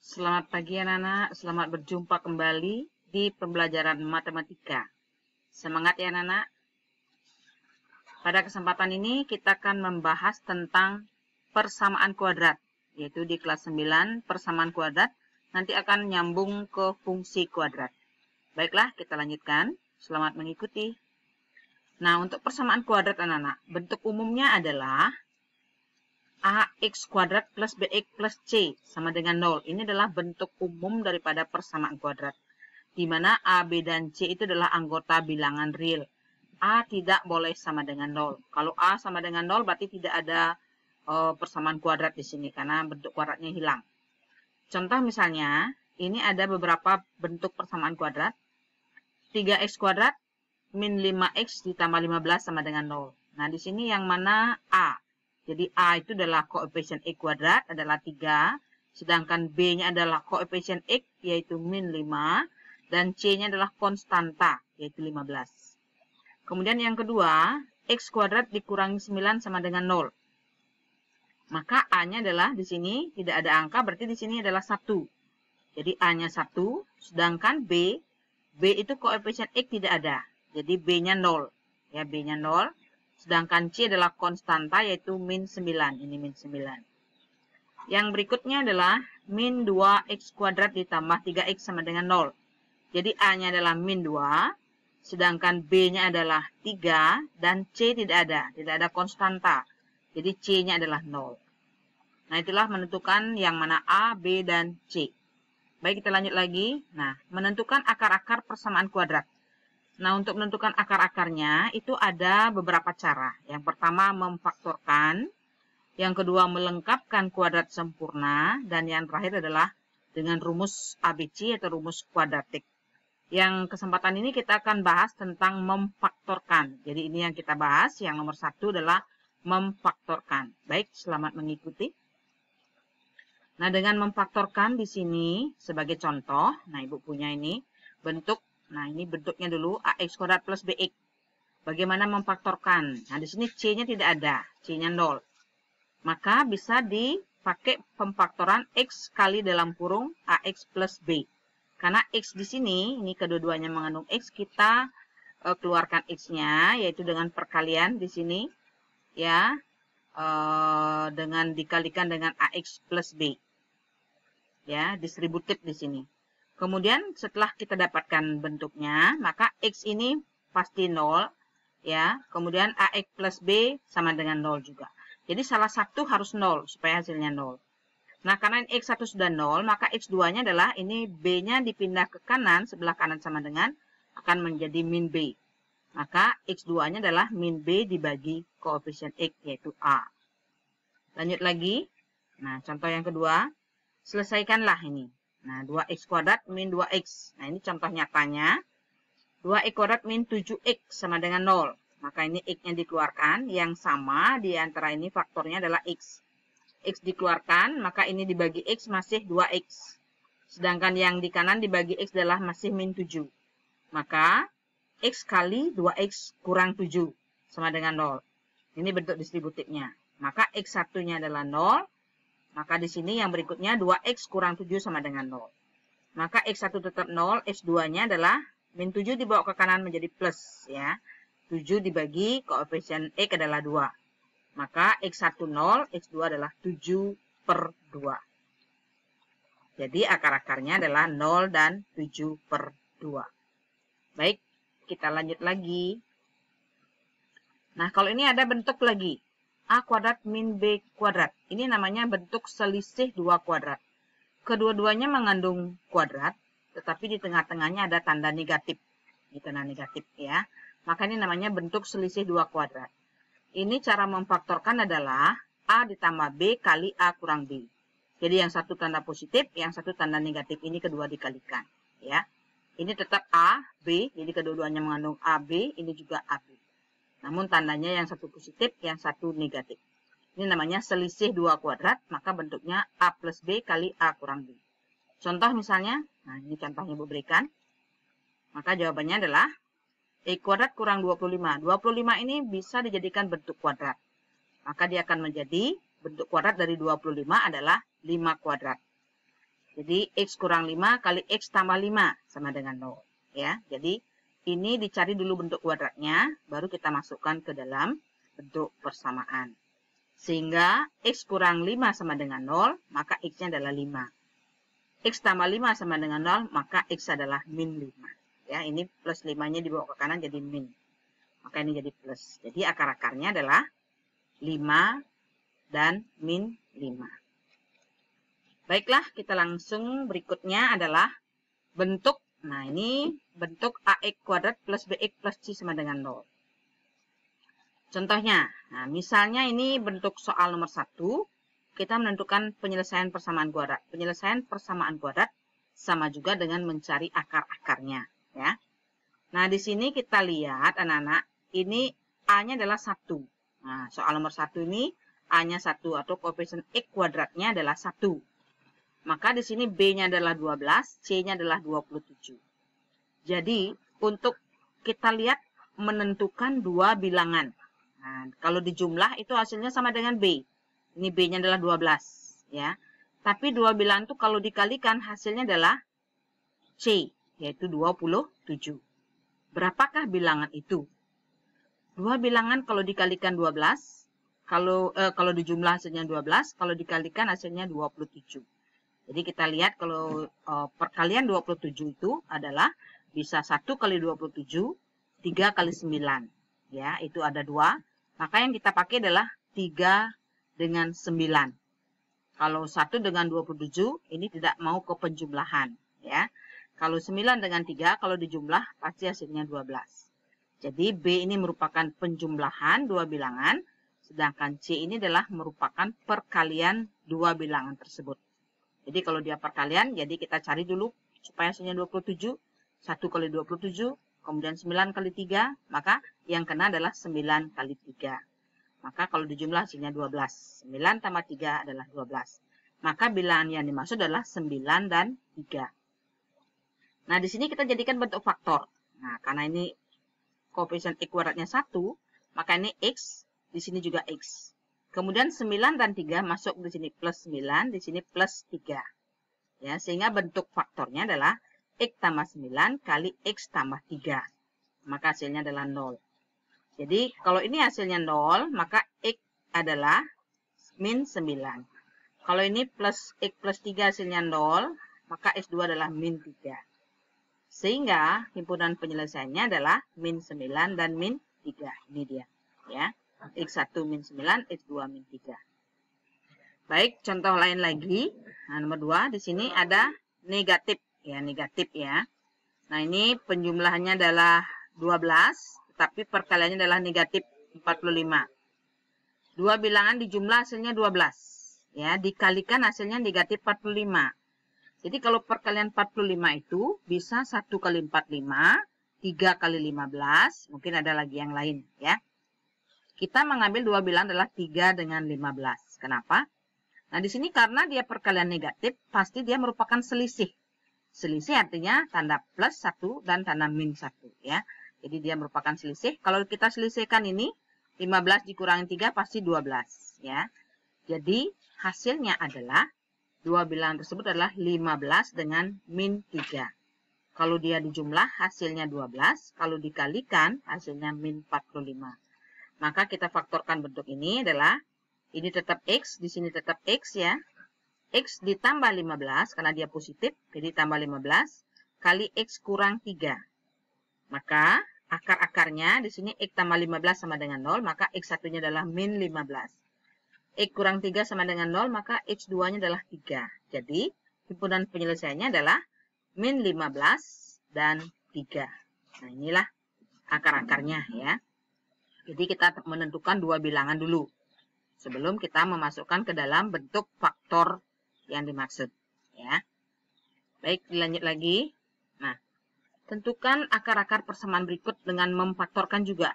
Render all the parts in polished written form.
Selamat pagi anak-anak, selamat berjumpa kembali di pembelajaran matematika. Semangat ya anak-anak. Pada kesempatan ini kita akan membahas tentang persamaan kuadrat, yaitu di kelas 9 persamaan kuadrat, nanti akan nyambung ke fungsi kuadrat. Baiklah, kita lanjutkan. Selamat mengikuti. Nah, untuk persamaan kuadrat anak-anak, bentuk umumnya adalah AX kuadrat plus BX plus C sama dengan 0. Ini adalah bentuk umum daripada persamaan kuadrat. Di mana A, B, dan C itu adalah anggota bilangan real. A tidak boleh sama dengan 0. Kalau A sama dengan 0 berarti tidak ada persamaan kuadrat di sini karena bentuk kuadratnya hilang. Contoh misalnya, ini ada beberapa bentuk persamaan kuadrat. 3X kuadrat min 5X ditambah 15 sama dengan 0. Nah, di sini yang mana A? Jadi A itu adalah koefisien X kuadrat adalah 3, sedangkan B-nya adalah koefisien X yaitu min 5, dan C-nya adalah konstanta yaitu 15. Kemudian yang kedua, X kuadrat dikurangi 9 sama dengan 0. Maka A-nya adalah di sini tidak ada angka, berarti di sini adalah 1. Jadi A-nya 1, sedangkan B itu koefisien X tidak ada. Jadi B-nya 0. Ya, B-nya 0. Sedangkan C adalah konstanta yaitu min 9. Ini min 9. Yang berikutnya adalah min 2X kuadrat ditambah 3X sama dengan 0. Jadi A-nya adalah min 2. Sedangkan B-nya adalah 3. Dan C tidak ada. Tidak ada konstanta. Jadi C-nya adalah 0. Nah, itulah menentukan yang mana A, B, dan C. Baik, kita lanjut lagi. Nah, menentukan akar-akar persamaan kuadrat. Nah, untuk menentukan akar-akarnya itu ada beberapa cara. Yang pertama memfaktorkan, yang kedua melengkapkan kuadrat sempurna, dan yang terakhir adalah dengan rumus ABC atau rumus kuadratik. Yang kesempatan ini kita akan bahas tentang memfaktorkan. Jadi ini yang kita bahas, yang nomor 1 adalah memfaktorkan. Baik, selamat mengikuti. Nah, dengan memfaktorkan di sini sebagai contoh, nah Ibu punya ini bentuk. Nah, ini bentuknya dulu, AX kuadrat plus BX. Bagaimana memfaktorkan? Nah, di sini C-nya tidak ada, C-nya 0. Maka bisa dipakai pemfaktoran X kali dalam kurung AX plus B. Karena X di sini, ini kedua-duanya mengandung X, kita keluarkan X-nya, yaitu dengan perkalian di sini, ya, dengan dikalikan dengan AX plus B. Ya, distributif di sini. Kemudian setelah kita dapatkan bentuknya, maka X ini pasti 0. Ya, kemudian AX plus B sama dengan 0 juga. Jadi salah satu harus 0 supaya hasilnya 0. Nah, karena X1 sudah 0, maka X2-nya adalah ini B-nya dipindah ke kanan, sebelah kanan sama dengan akan menjadi min B. Maka X2-nya adalah min B dibagi koefisien X yaitu A. Lanjut lagi. Nah, contoh yang kedua. Selesaikanlah ini. Nah, 2X kuadrat min 2X. Nah, ini contoh nyatanya. 2X kuadrat min 7X sama dengan 0. Maka ini X-nya dikeluarkan. Yang sama di antara ini faktornya adalah X. X dikeluarkan, maka ini dibagi X masih 2X. Sedangkan yang di kanan dibagi X adalah masih min 7. Maka X kali 2X kurang 7 sama dengan 0. Ini bentuk distributifnya. Maka X1-nya adalah 0. Maka di sini yang berikutnya 2X kurang 7 sama dengan 0. Maka X1 tetap 0, X2-nya adalah min 7 dibawa ke kanan menjadi plus. Ya. 7 dibagi koefisien X adalah 2. Maka X1 0, X2 adalah 7 per 2. Jadi akar-akarnya adalah 0 dan 7 per 2. Baik, kita lanjut lagi. Nah, kalau ini ada bentuk lagi. A kuadrat min B kuadrat. Ini namanya bentuk selisih 2 kuadrat. Kedua-duanya mengandung kuadrat, tetapi di tengah-tengahnya ada tanda negatif. Ini tanda negatif ya. Maka ini namanya bentuk selisih 2 kuadrat. Ini cara memfaktorkan adalah A ditambah B kali A kurang B. Jadi yang satu tanda positif, yang satu tanda negatif. Ini kedua dikalikan. Ya. Ini tetap A, B. Jadi kedua-duanya mengandung AB. Ini juga AB. Namun tandanya yang satu positif, yang satu negatif. Ini namanya selisih 2 kuadrat, maka bentuknya A plus B kali A kurang B. Contoh misalnya, nah ini contohnya Ibu berikan. Maka jawabannya adalah X kuadrat kurang 25. 25 ini bisa dijadikan bentuk kuadrat. Maka dia akan menjadi bentuk kuadrat dari 25 adalah 5 kuadrat. Jadi X kurang 5 kali X tambah 5 sama dengan 0. Ya, jadi ini dicari dulu bentuk kuadratnya, baru kita masukkan ke dalam bentuk persamaan. Sehingga X kurang 5 sama dengan 0, maka X-nya adalah 5. X tambah 5 sama dengan 0, maka X adalah min 5. Ya, ini plus 5-nya dibawa ke kanan jadi min. Maka ini jadi plus. Jadi akar-akarnya adalah 5 dan min 5. Baiklah, kita langsung berikutnya adalah bentuk. Nah, ini bentuk AX kuadrat plus BX plus C sama dengan 0. Contohnya, nah misalnya ini bentuk soal nomor 1, kita menentukan penyelesaian persamaan kuadrat. Penyelesaian persamaan kuadrat sama juga dengan mencari akar-akarnya. Ya. Nah, di sini kita lihat anak-anak, ini A-nya adalah 1. Nah, soal nomor 1 ini A-nya 1 atau koefisien X kuadratnya adalah 1. Maka di sini B-nya adalah 12, C-nya adalah 27. Jadi, untuk kita lihat menentukan dua bilangan. Nah, kalau dijumlah itu hasilnya sama dengan B. Ini B-nya adalah 12. Ya. Tapi dua bilangan itu kalau dikalikan hasilnya adalah C, yaitu 27. Berapakah bilangan itu? Dua bilangan kalau dikalikan 12, kalau dijumlah hasilnya 12, kalau dikalikan hasilnya 27. Jadi kita lihat kalau perkalian 27 itu adalah bisa 1 kali 27, 3 kali 9. Ya, itu ada 2. Maka yang kita pakai adalah 3 dengan 9. Kalau 1 dengan 27, ini tidak mau ke penjumlahan. Ya. Kalau 9 dengan 3, kalau dijumlah pasti hasilnya 12. Jadi B ini merupakan penjumlahan dua bilangan, sedangkan C ini adalah merupakan perkalian dua bilangan tersebut. Jadi kalau dia perkalian, jadi kita cari dulu supaya hasilnya 27. 1 kali 27, kemudian 9 kali 3, maka yang kena adalah 9 kali 3. Maka kalau dijumlah hasilnya 12. 9 tambah 3 adalah 12. Maka bilangan yang dimaksud adalah 9 dan 3. Nah, di sini kita jadikan bentuk faktor. Nah, karena ini koefisien X kuadratnya 1, maka ini X, di sini juga X. Kemudian 9 dan 3 masuk di sini plus 9, di sini plus 3. Ya, sehingga bentuk faktornya adalah X tambah 9 kali X tambah 3. Maka hasilnya adalah 0. Jadi, kalau ini hasilnya 0, maka X adalah min 9. Kalau ini plus X plus 3 hasilnya 0, maka X2 adalah min 3. Sehingga himpunan penyelesaiannya adalah min 9 dan min 3. Ini dia. Ya. X1 min 9, X2 min 3. Baik, contoh lain lagi. Nah, nomor 2, di sini ada negatif. Ya, negatif ya. Nah, ini penjumlahannya adalah 12, tetapi perkaliannya adalah negatif 45. Dua bilangan dijumlah hasilnya 12. Ya, dikalikan hasilnya negatif 45. Jadi kalau perkalian 45 itu bisa 1 kali 45, 3 kali 15, mungkin ada lagi yang lain ya. Kita mengambil dua bilangan adalah 3 dengan 15. Kenapa? Nah, di sini karena dia perkalian negatif, pasti dia merupakan selisih. Selisih artinya tanda plus 1 dan tanda min 1 ya. Jadi dia merupakan selisih. Kalau kita selisihkan ini 15 dikurangi 3 pasti 12 ya. Jadi hasilnya adalah dua bilangan tersebut adalah 15 dengan min 3. Kalau dia dijumlah hasilnya 12, kalau dikalikan hasilnya min 45. Maka kita faktorkan bentuk ini adalah ini tetap X, di sini tetap X ya. X ditambah 15 karena dia positif, jadi tambah 15 kali X kurang 3. Maka akar-akarnya di sini X tambah 15 sama dengan 0, maka X1-nya adalah min 15. X kurang 3 sama dengan 0, maka X2-nya adalah 3. Jadi himpunan penyelesaiannya adalah min 15 dan 3. Nah, inilah akar-akarnya ya. Jadi kita menentukan dua bilangan dulu sebelum kita memasukkan ke dalam bentuk faktor yang dimaksud ya. Baik, dilanjut lagi. Nah, tentukan akar-akar persamaan berikut dengan memfaktorkan juga.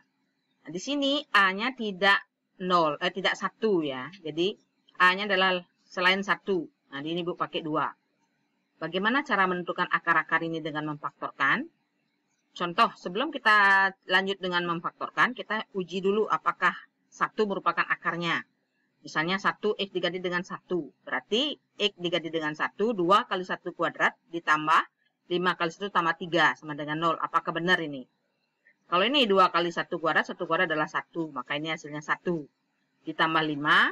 Nah, di sini A-nya tidak 0, tidak 1 ya. Jadi A-nya adalah selain 1. Nah, ini Bu pakai 2. Bagaimana cara menentukan akar-akar ini dengan memfaktorkan? Contoh, sebelum kita lanjut dengan memfaktorkan, kita uji dulu apakah 1 merupakan akarnya. Misalnya 1X diganti dengan 1. Berarti X diganti dengan 1, 2 kali 1 kuadrat ditambah 5 kali 1 tambah 3 sama dengan 0. Apakah benar ini? Kalau ini 2 kali 1 kuadrat adalah 1. Maka ini hasilnya 1. Ditambah 5,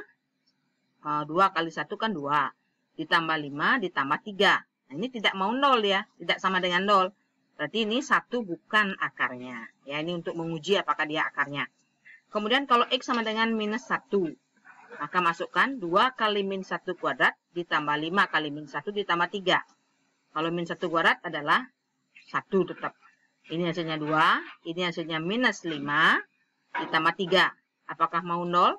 2 kali 1 kan 2. Ditambah 5, ditambah 3. Nah, ini tidak mau 0 ya. Tidak sama dengan 0. Berarti ini 1 bukan akarnya. Ya, ini untuk menguji apakah dia akarnya. Kemudian kalau X sama dengan minus 1. Maka masukkan 2 kali min 1 kuadrat ditambah 5 kali min 1 ditambah 3. Kalau min 1 kuadrat adalah 1 tetap. Ini hasilnya 2. Ini hasilnya minus 5 ditambah 3. Apakah mau 0?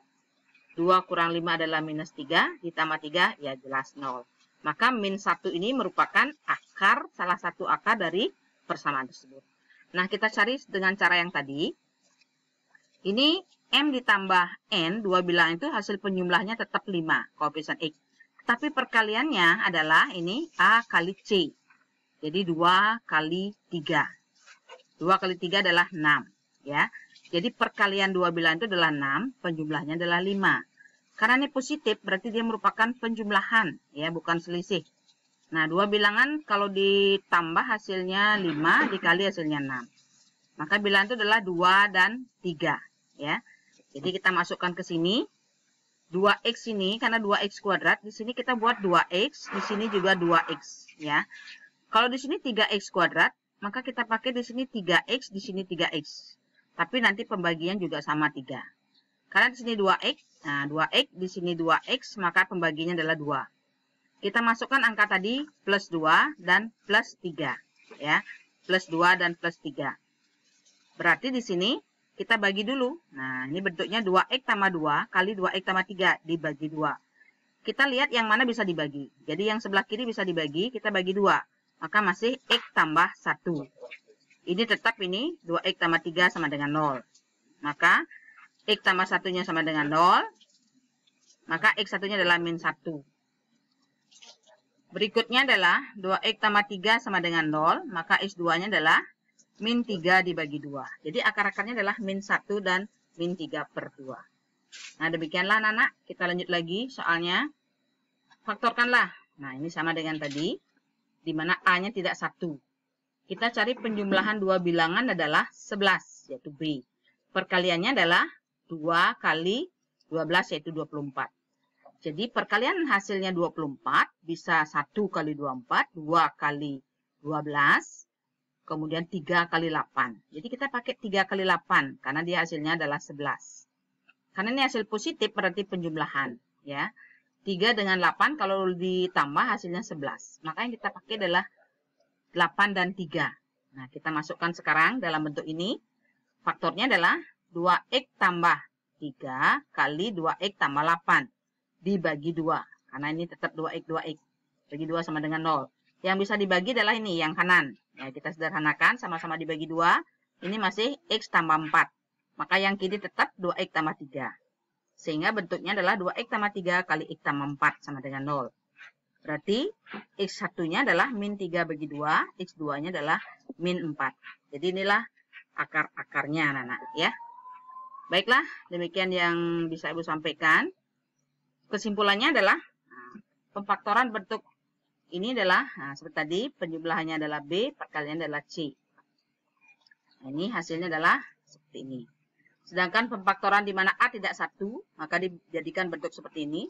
2 kurang 5 adalah minus 3. Ditambah 3 ya jelas 0. Maka min 1 ini merupakan akar, salah satu akar dari persamaan tersebut. Nah, kita cari dengan cara yang tadi. Ini M ditambah N, dua bilangan itu hasil penjumlahnya tetap 5, koefisien X. Tapi perkaliannya adalah ini A kali C. Jadi 2 kali 3. 2 kali 3 adalah 6. Ya. Jadi perkalian dua bilangan itu adalah 6, penjumlahnya adalah 5. Karena ini positif, berarti dia merupakan penjumlahan, ya, bukan selisih. Nah, dua bilangan kalau ditambah hasilnya 5 dikali hasilnya 6. Maka bilangan itu adalah 2 dan 3. Ya. Jadi kita masukkan ke sini. 2X ini, karena 2X kuadrat, di sini kita buat 2X, di sini juga 2X. Ya. Kalau di sini 3X kuadrat, maka kita pakai di sini 3X, di sini 3X. Tapi nanti pembagian juga sama 3. Karena di sini 2X, nah 2X, di sini 2X, maka pembagiannya adalah 2. Kita masukkan angka tadi plus 2 dan plus 3. Ya, plus 2 dan plus 3. Berarti di sini kita bagi dulu. Nah, ini bentuknya 2X tambah 2 kali 2X tambah 3 dibagi 2. Kita lihat yang mana bisa dibagi. Jadi yang sebelah kiri bisa dibagi, kita bagi 2. Maka masih X tambah 1. Ini tetap ini 2X tambah 3 sama dengan 0. Maka X tambah 1-nya sama dengan 0. Maka X 1-nya adalah min 1. Berikutnya adalah 2X tambah 3 sama dengan 0. Maka X 2-nya adalah min 3 dibagi 2. Jadi akar-akarnya adalah min 1 dan min 3 per 2. Nah, demikianlah anak-anak. Kita lanjut lagi soalnya. Faktorkanlah. Nah, ini sama dengan tadi. Di mana A-nya tidak 1. Kita cari penjumlahan dua bilangan adalah 11, yaitu B. Perkaliannya adalah 2 kali 12, yaitu 24. Jadi perkalian hasilnya 24, bisa 1 kali 24, 2 kali 12, kemudian 3 kali 8. Jadi kita pakai 3 kali 8, karena dia hasilnya adalah 11. Karena ini hasil positif, berarti penjumlahan. Ya. 3 dengan 8 kalau ditambah hasilnya 11. Maka yang kita pakai adalah 8 dan 3. Nah, kita masukkan sekarang dalam bentuk ini. Faktornya adalah 2X tambah 3 kali 2X tambah 8 dibagi 2. Karena ini tetap 2X, 2X. Bagi 2 sama dengan 0. Yang bisa dibagi adalah ini, yang kanan. Ya, kita sederhanakan, sama-sama dibagi 2. Ini masih X tambah 4. Maka yang kiri tetap 2X tambah 3. Sehingga bentuknya adalah 2X tambah 3 kali X tambah 4 sama dengan 0. Berarti X 1-nya adalah min 3 bagi 2, X 2-nya adalah min 4. Jadi inilah akar-akarnya anak-anak ya. Baiklah, demikian yang bisa Ibu sampaikan. Kesimpulannya adalah pemfaktoran bentuk ini adalah seperti tadi, penjumlahannya adalah B, perkaliannya adalah C. Nah, ini hasilnya adalah seperti ini. Sedangkan pemfaktoran di mana A tidak 1, maka dijadikan bentuk seperti ini.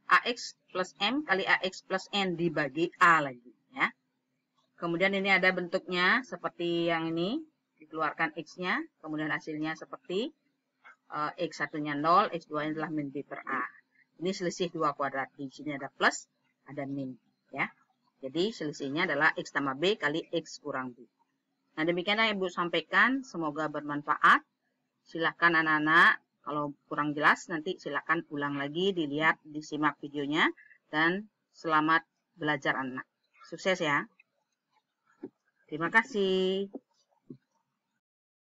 AX plus M kali AX plus N dibagi A lagi. Ya. Kemudian ini ada bentuknya seperti yang ini. Dikeluarkan X-nya. Kemudian hasilnya seperti X 1-nya 0, X 2-nya adalah min B per A. Ini selisih 2 kuadrat. Di sini ada plus, ada min. Ya. Jadi selisihnya adalah X tambah B kali X kurang B. Nah, demikianlah yang Ibu sampaikan. Semoga bermanfaat. Silahkan anak-anak, kalau kurang jelas nanti silahkan ulang lagi, dilihat, disimak videonya. Dan selamat belajar anak. Sukses ya. Terima kasih.